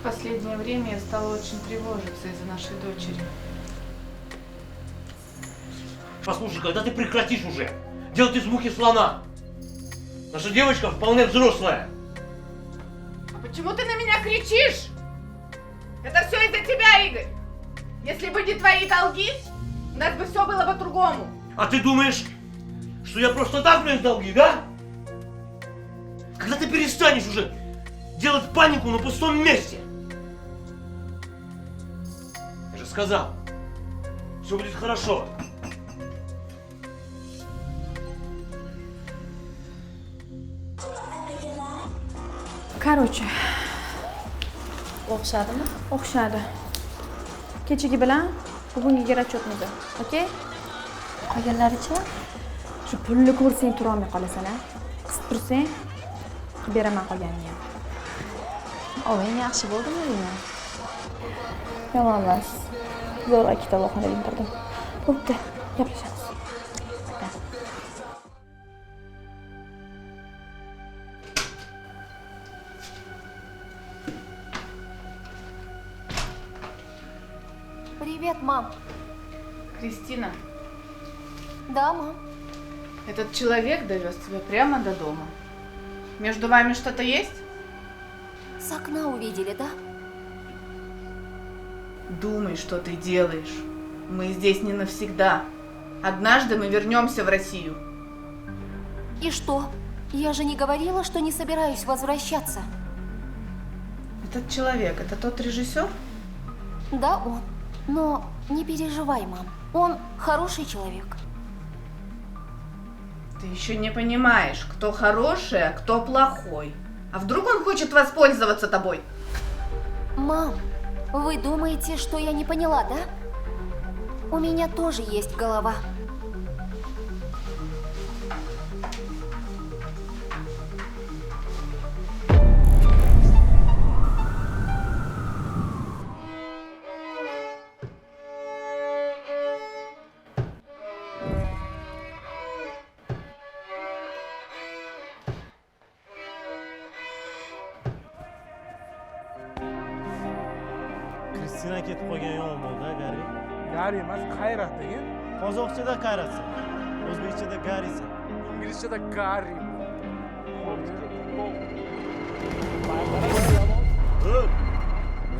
последнее время я стала очень тревожиться из-за нашей дочери. Послушай, когда ты прекратишь уже делать из мухи слона? Наша девочка вполне взрослая. А почему ты на меня кричишь? Это все из-за тебя, Игорь. Если бы не твои долги, у нас бы все было по-другому. А ты думаешь, что я просто так, блин, долги, да? Когда ты перестанешь уже делать панику на пустом месте? Я же сказал, все будет хорошо. Короче, o'xshadimi? O'xshadi. Kechagi bilan bugungi расчетimiz, okey? Qolganlaricha? Shu pulni ko'rsang tura olmay qolasan, a? Isib tursang, beraman qolganini ham. O'yin yaxshi bo'ldimi deyman? Yomon emas. Zo'rg'a kitobxonaga intirdim. Bo'pti, gaplashamiz. Привет, мам. Кристина, Да, мам. этот человек довез тебя прямо до дома. Между вами что-то есть? С окна увидели, да? Думай, что ты делаешь. Мы здесь не навсегда. Однажды мы вернемся в Россию. И что? Я же не говорила, что не собираюсь возвращаться. Этот человек, это тот режиссер? Да, он. Но не переживай, мам. Он хороший человек. Ты еще не понимаешь, кто хороший, а кто плохой. А вдруг он хочет воспользоваться тобой? Мам, вы думаете, что я не поняла, да? У меня тоже есть голова. Kristina ketib qolgan yomon bo'ldi, Gari. Gari emas, Qayrat degan. Qozoqchada Qayratsan, o'zbekchada Garisan. Inglizchada Gari.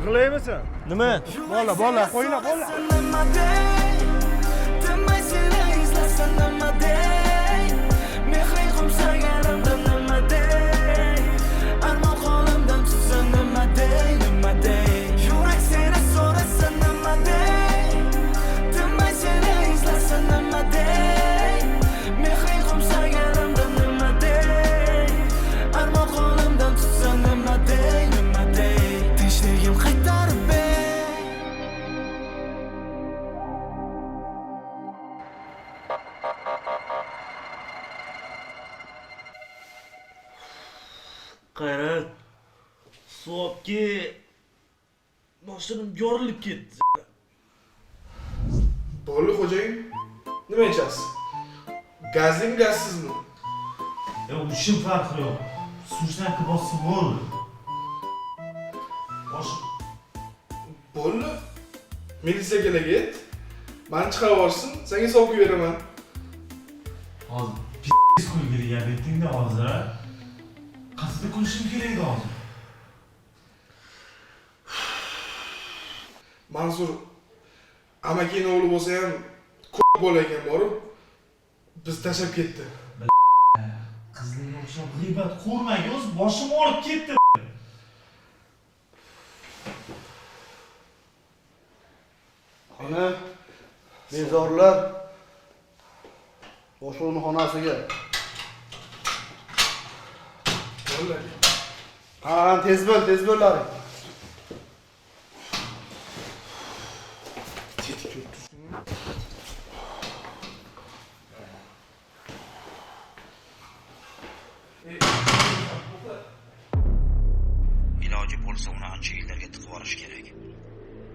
G'ilaymisan? Nima? Bola, qo'yla, bola. Qayrat, sopki boshinim yorilib ketdi. Bo'ldi xo'jayin. Nima ichasiz? Gazlimi, gazsizmi? Uchun farqi yo'q. Sushnakke bosib bo'ldi. Boshim. Bo'ldi. Militsiyaga ket. Meni chiqarib yuborsin, senga sovg'a beraman. Hozir p***s kulgiriga betingda hozir. Qasdi kulishim kerak edi hozir. Mansur amakining o'g'li bo'lsa ham ko'p bola ekan borib, biz tashlab ketdi. Qizlarga o'xshab g'iybat ko'rmang, o'z boshim og'rib ketdi. Ana, bezorlar boshlig'ning xonasiga. Bo'ldi. Ha, tez bo'llaring. Iloji bo'lsa uni ancha yillarga tiqib yuborish kerak.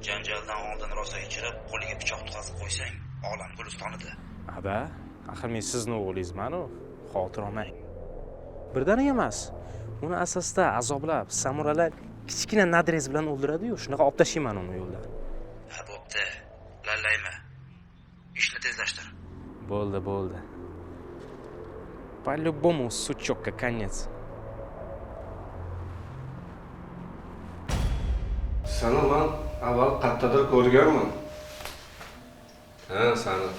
Janjaldan oldin rosa ichirib, qo'liga pichoq tutqazib qo'ysang, olam gulistonida. Ada, axir men sizning o'g'lingizman-ku. Xotir olmang. Birdaniga emas. Uni asosda azoblab, samuralab kichkina nadrez bilan o'ldiradi-yu, shunaqa olib tashlayman uni yo'ldan. Ha, bo'pti. Lallayma. Ishni tezlashtir. Bo'ldi. По-любому, сучокка, конец. Seni man avval qayerdadir ko'rganman. Ha, seni.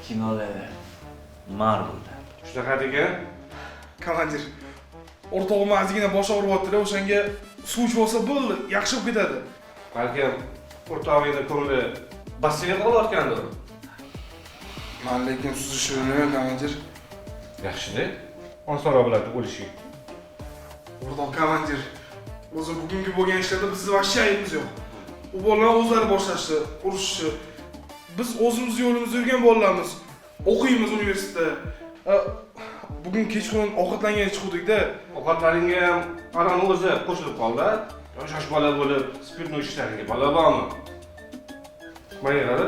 Kinolarda. Marvelda. Shunaqa degan? Komandir, o'rtog'im ozgina bosh og'riyapti-da, o'shanga suv ichib olsa bo'ldi, yaxshi bo'lib ketadi. Balkim o'rtog'ingning ko'ngli basseyn qolayotgandir. Men lekin suzish bilmayman, komandir. Yaxshi-da. Onsora biladi o'lishing. O'rtoq komandir, o'zi bugungi bo'lgan ishlarda bizni vaqti aybimiz yo'q. U bolalar o'zlari boshlashdi, urushishdi. Biz o'zimiz yo'limizda yurgan bolalarmiz. O'qiymiz universitetda. Bugun kechqurun ovqatlangani chiqdik-da. Ovqatlaringga ham anani o'zi qo'shilib qoldi. Yosh bola bo'lib, spirtni ishlaringga bola bormi? Mana qara.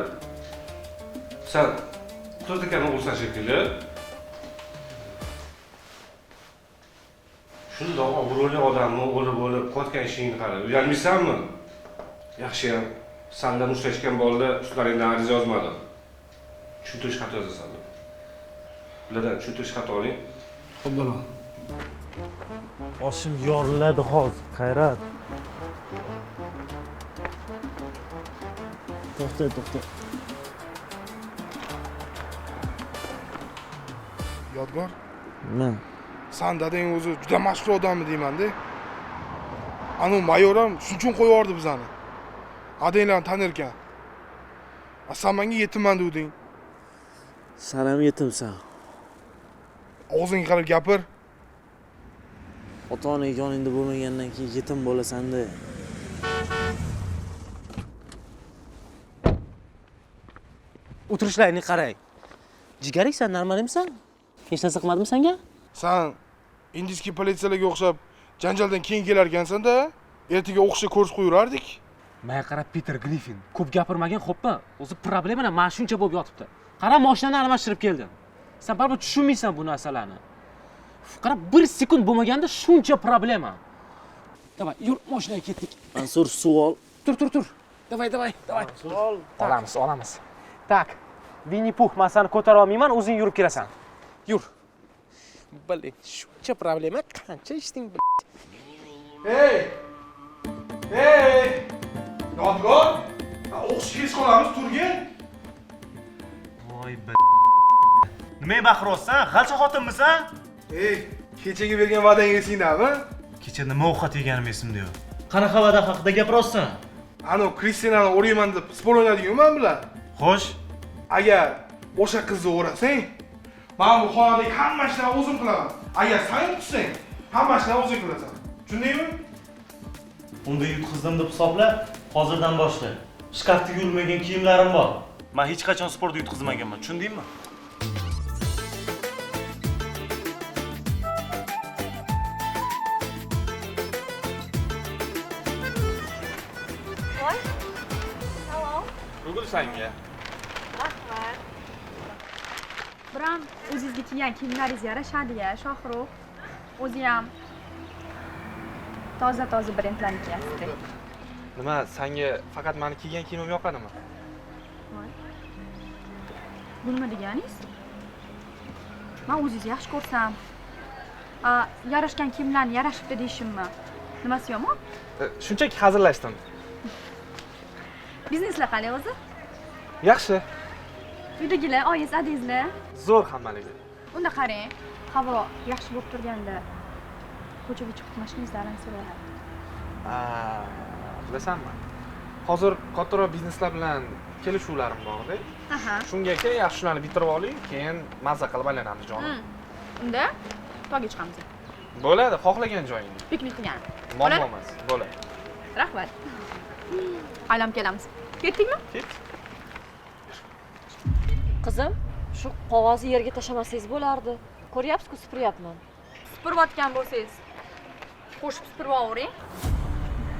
Sen to'rtakani o'lsan shekilli. Shundoq obro'li odamni o'lib qotgan ishingni qara. Uyalmaysanmi? Yaxshi ham sendan ushlashgan bolalar ustlaringdan ariza yozmadi. Tushuntirish xati yozasan. Bulardan tushuntirish xati oling. Xo'p, bo'laman. Boshim yoriladi hozir, Qayrat. To'xta. Yodgor, Nima? sen dadang o'zi juda mashhur odammi deyman-da. Anu mayor ham shunchun qo'yardi bizani. Adanglarni tanir ekan. Sen menga yetimman deding. Sen ham yetimsan. Og'zingga qarab gapir. Ota-ona yoningda bo'lmagandan keyin yetim bo'lasan-da. O'tirishlaringni qarang. Jigaring, sen normal emisan? Hech narsa qilmadimmi senga? Sen indiskiy politsiyalarga o'xshab janjaldan keyin kelar ekansan-da. Ertaga o'qishga ko'rs qo'yurardik. Menga qarab, Peter Griffin, ko'p gapirmagin, xo'pmi? O'zi problema mana shuncha bo'lib yotibdi. Qara, mashinani almashtirib keldim. Sen baribir tushunmaysan bu narsalarni. Qarab, 1 sekund bo'lmaganda shuncha problema. Davay, yur, mashinaga ketdik. Mansur, suv ol. Tur. Davay. Olamiz. Tak. Winnie Puh, men seni ko'tara olmayman, o'zing yurib kelasan. Yur. Блин, shuncha problema, qancha ishding? Hey! Yodgor! O'qishga kech qolamiz, turgin. Voy Nima baqiryapsan? G'alcha xotinmisan? Hey, kechaga bergan va'dangga esingdami? Kecha nima ovqat yeganim esimda yo'q. Qanaqa va'da haqida gapiryapsan? Anu Kristinani o'rayman deb spor o'ynadigan men bilan. Xo'sh, Agar o'sha qizni o'rasang, men bu xonadagi hamma ishlarni o'zim qilaman. Agar sen tutsang, hamma ishlarni o'zing qilasan. Tushundingmi? unda yutqizdim deb hisobla, hozirdan boshla. Shkafda yurmagan kiyimlarim bor. Men hech qachon sportda yutqizmaganman, tushundingmi? Bugun senga. Biram o'zingizga kiygan kiyimlaringiz yarashadi-ya, Shohrux. O'zi ham toza brendlarni kiyasiz. Nima, senga faqat meni kiygan kiyimim yoqadimi? Voy. Bu nima deganingiz? Men o'zingizni yaxshi ko'rsam, yarashgan kiyimlarni yarashibdi deyishimmi? Nimasi yomon? Shunchaki hazillashdim. Bizneslar qalay o'zi? Yaxshi. Uydagilar, oyingiz, adangizlar? Zo'r hammaligi. Unda qarang, havo yaxshi bo'lib turganda ko'chaga chiqib mashinangizlarni so'rayapti. Bilasanmi? Hozir kattaroq bizneslar bilan kelishuvlarim bor-da. Aha. Shunga yaxshi shularni bitirib oling, keyin mazza qilib aylanamiz jonim. Unda tog'ga chiqamiz. Bo'ladi, xohlagan joyingga. Piknik qilgan. Muammo emas, bo'ladi. Rahmat. Aylanib kelamiz. Ketdingmi? Ket. Qizim, shu qog'ozni yerga tashlamasangiz bo'lardi. Ko'ryapsiz-ku, supuryapman. Supurayotgan bo'lsangiz, qo'shib supurib olavering.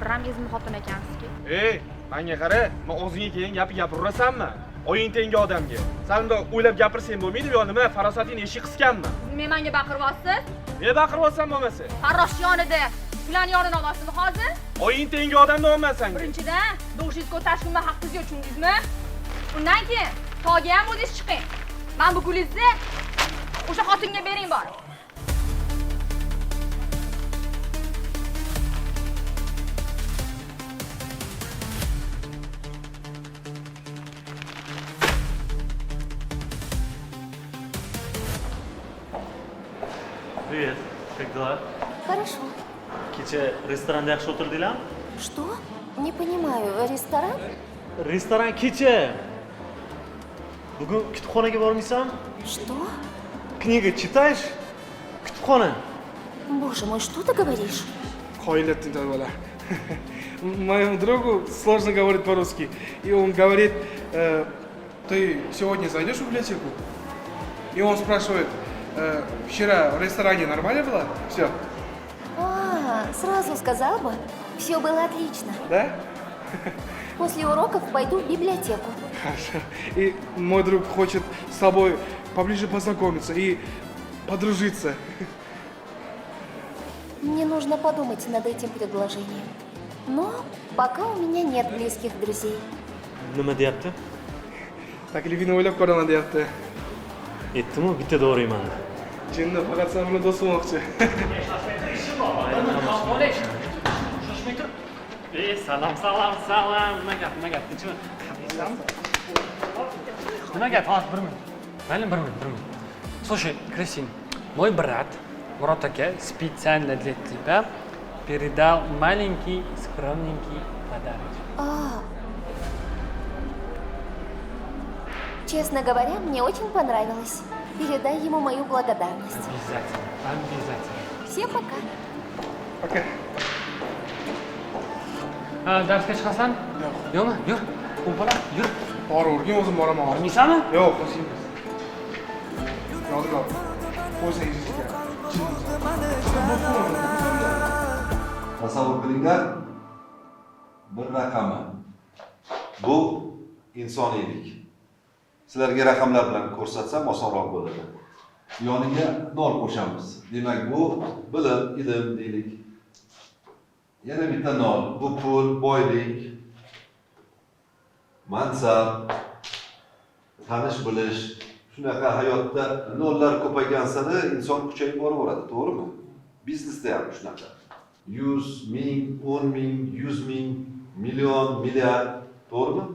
Biramizning xotin ekansiz-ki. Ey, menga qara, men o'zingga kelgan gapni gapirasanmi? Oying tengi odamga. Sen bundoq o'ylab gapirsang bo'lmaydi yo nima? Farosatingni eshik qisganmi? Men menga baqiryapsiz? Men baqiryapsam bo'lmasa? Farrosh yonida Ularni yonini olasizmi hozir? Oying tengi odamni olmasan. Birinchidan, do'shingiz ko'tarishga nima haqqingiz yo'q tushundingizmi? Undan keyin tog'ga ham o'zingiz chiqing. Men bu gulingizni o'sha xotinga bering bor. Привет. Как дела? Хорошо. Kecha restoranda yaxshi o'tirdinglarmi? Что? Не понимаю, ресторан? Restoran kecha. Bugun kutubxonaga bormaysanmi? Что? Kniga читаешь? Kutubxona. Боже мой, что ты говоришь? Qoyillatding to'ybola. Моему другу сложно говорить по-русски. И он говорит, ты сегодня зайдешь в библиотеку? И он спрашивает, вчера в ресторане нормально было? Все. Сразу сказал бы. Все было отлично. Да? После уроков пойду в библиотеку. Хорошо. И мой друг хочет с тобой поближе познакомиться и подружиться. Мне нужно подумать над этим предложением. Но пока у меня нет близких друзей. Nima deyapti? Taklifini o'ylab ko'raman deyapti. Aytdim-ku, bitta doğrayman. Jinni faqat sen bilan do'st bo'lmoqchi. Salom, salom, salom. Nima gap, tinchmi? Nima gap? Hozir 1 minut. Mayli, 1 minut. Слушай, Кристин, мой брат, Мурат aka, специально для тебя передал маленький, скромненький подарок. Честно говоря, мне очень понравилось. Передай ему мою благодарность. Обязательно. Всем пока. Пока. Darsga chiqasan? Yo'qmi? Yur. Qo'polab, yur. Boravergin, o'zim boraman. Bormaysanmi? Yo'q, o'zim. Yodiga ol. O'zingizga. Tasavvur qilinglar, bir raqami. Bu insoniylik. Sizlarga raqamlar bilan ko'rsatsam osonroq bo'ladi. Yoniga nol qo'shamiz. Demak, bu bilim, ilm deylik. Yana bitta nol. Bu pul, boylik, mansab, tanish bilish. Shunaqa hayotda nollar ko'paygan sari inson kuchayib boraveradi, to'g'rimi? Biznesda ham shunaqa. 100 ming, 10 ming, 100 ming, million, milliard, to'g'rimi?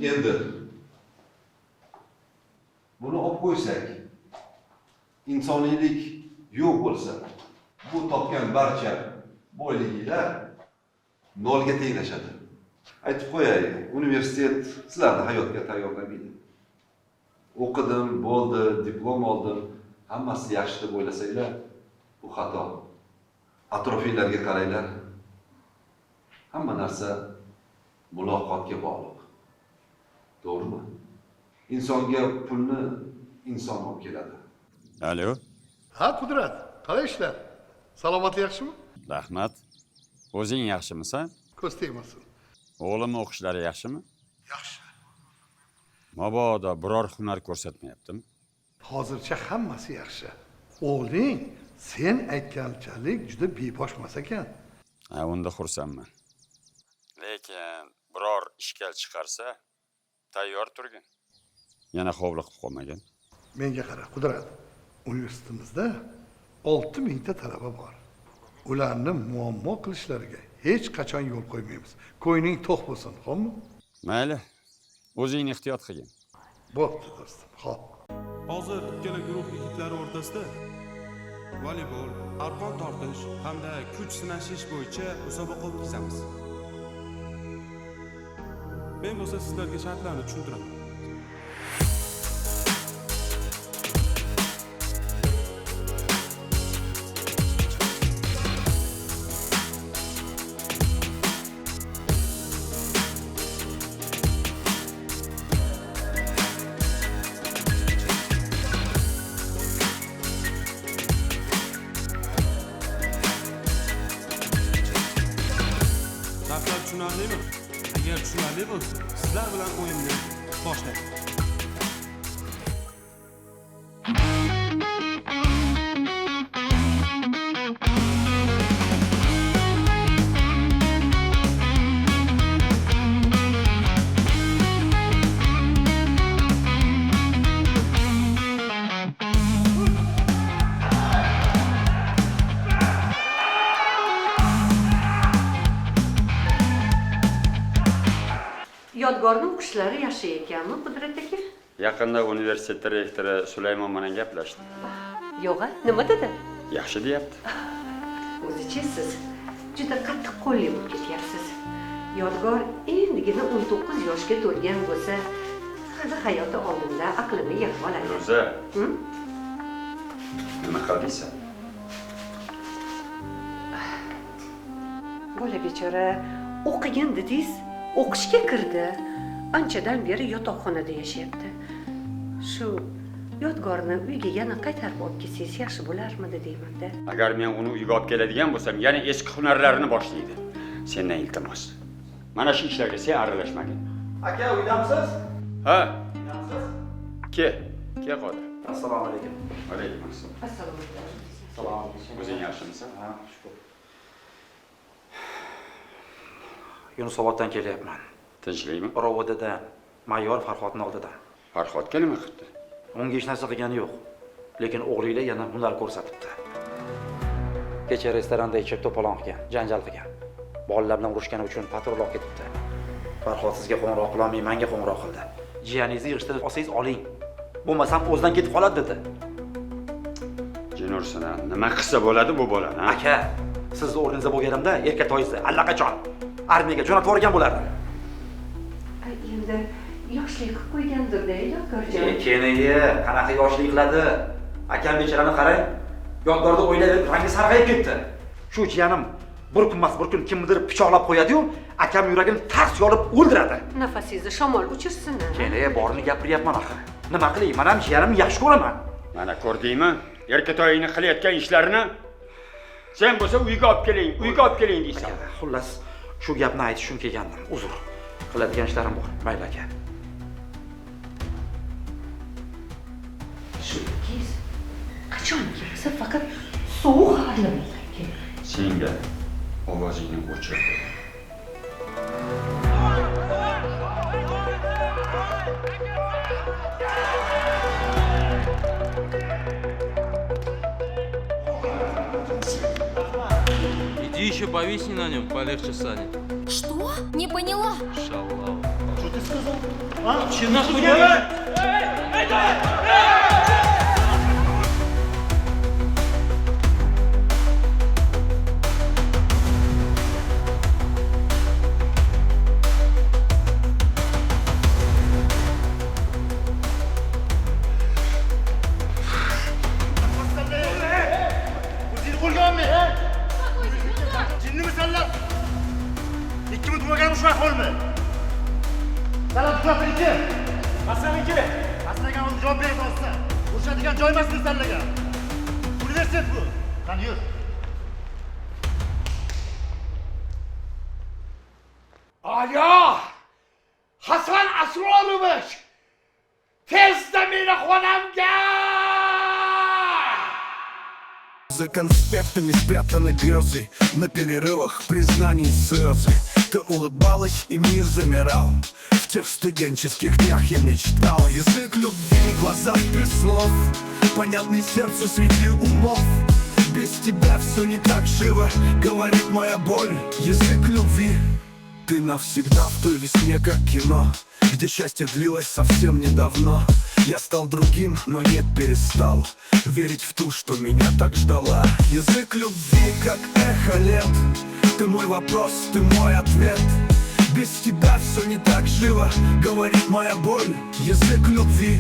Endi buni olib qo'ysak, insoniylik yo'q bo'lsa, bu topgan barcha boyliginglar nolga tenglashadi. Aytib qo'yay, universitet sizlarni hayotga tayyorlamaydi. O'qidim, bo'ldi, diplom oldim, hammasi yaxshi deb o'ylasanglar, bu xato. Atrofinglarga qaranglar. Hamma narsa muloqotga bog'liq. To'g'rimi? Insonga pulni inson olib keladi. Alo. Ha, Qudrat, qalay ishlar? Salomatlik yaxshimi? Rahmat. O'zing yaxshimisan? Ko'z tegmasin. O'g'lim o'qishlari yaxshimi? Yaxshi. Mabodo biror hunar ko'rsatmayaptimi? Hozircha hammasi yaxshi. O'g'ling sen aytganchalik juda beboshmas ekan. Ha, unda xursandman. Lekin biror ishkal chiqarsa, tayyor turgin. Yana hovli qilib qolmagan. Menga qara, Qudrat. Universitetimizda 6000 ta talaba bor. Ularni muammo qilishlariga hech qachon yo'l qo'ymaymiz. Ko'yning to'q bo'lsin, xo'pmi? Mayli. O'zingni ehtiyot qilgin. Bo'pti, do'stim. Xo'p. Hozir ikkala guruh yigitlari o'rtasida voleybol, arqon tortish hamda kuch sinashish bo'yicha musobaqa o'tkazamiz. Men bo'lsa sizlarga shartlarni tushuntiraman. Shartlar tushunarlimi? Agar tushunarli bo'lsa, sizlar bilan o'yinni boshlaymiz. Yodgorning o'qishlari yaxshi ekanmi, Qudrat aka? Yaqinda universitet rektori Sulaymon bilan gaplashdim. Yo'q-a, nima dedi? Yaxshi deyapti. O'zichi siz juda qattiq qo'lli bo'lib ketyapsiz. Yodgor endigina 19 yoshga to'lgan bo'lsa, hali hayoti oldinda aqlini yig'ib oladi. Ro'za. Nima qildingsan? Bola bechora o'qigan dedingiz, o'qishga kirdi. Anchadan beri yotoqxonada yashayapti. Shu Yodgorni uyga yana qaytarib olib kelsangiz yaxshi bo'larmidi deyman-da. Agar men uni uyga olib keladigan bo'lsam, yana eski hunarlarini boshlaydi. Sendan iltimos. Mana shu ishlarga sen aralashmagin. Aka, uydamisiz? Ha? Uydamisiz? Ke Qodir. Assalomu alaykum. Alaykum assalom. Assalomu alaykum. Assalomu alaykum. O'zing yaxshimisan? Ha, shukur. Yunusoboddan kelyapman. Tinchlikmi? Rovodadan, mayor Farhodning oldidan. Farhodga nima qildi? Unga hech narsa qilgani yo'q. Lekin o'g'lilar yana hunar ko'rsatibdi. Kecha restoranda ichib to'polon qilgan, janjal qilgan. Bolalar bilan urushgani uchun patrul olib ketibdi. Farhod sizga qo'ng'iroq qilolmay, menga qo'ng'iroq qildi. Jiyaningizni yig'ishtirib olsangiz oling. Bo'lmasam o'zidan ketib qoladi dedi. Jin ursin, nima qilsa bo'ladi bu bolani? Aka, sizni o'rningizda bo'lganimda erkatoyingizni allaqachon armiyaga jo'natib yuborgan bo'lardim. Endi yoshlik qilib qo'ygandir-da, Yodgorjon. Keniye, qanaqa yoshlik qiladi? Akam bechorani qarang. Yodgorda o'ylaydi, rangi sarg'ayib ketdi. Shu jiyanim bir kun kimnidir pichoqlab qo'yadi-yu, akam yuragini tars yorib o'ldiradi. Nafasingizni shamol uchirsin. Keniye, borini gapiryapman axir. Nima qilay? Men ham jiyanimni yaxshi ko'raman. Mana ko'rdingmi? Erkatoyingni qilayotgan ishlarini sen bo'lsa uyga olib keling deysan. Xullas, shu gapni aytish uchun kelgandim. Uzr. Qiladigan ishlarim bor. Mayli aka. Shu kez qachon kelsa faqat sovuq hali bilan. Senga ovozingni o'chir. Иди еще повисни на нем, полегче станет. Что? Не поняла. Шалава. Что ты сказал? А? Че нахуй делаешь? Alo! Hasan Asronovich! Tezda meni xonamga! За конспектами спрятаны грезы, на перерывах признаний слезы. Ты улыбалась, и мир замирал. В тех студенческих днях я мечтал. Язык любви, глаза без слов, понятный сердцу среди умов. Без тебя все не так живо, говорит моя боль. Язык любви. Ты навсегда в той весне, как кино, где счастье длилось совсем недавно. Я стал другим, но не перестал верить в ту, что меня так ждала. Язык любви, как эхо лет. Ты мой вопрос, ты мой ответ. Без тебя все не так живо, говорит моя боль. Язык любви.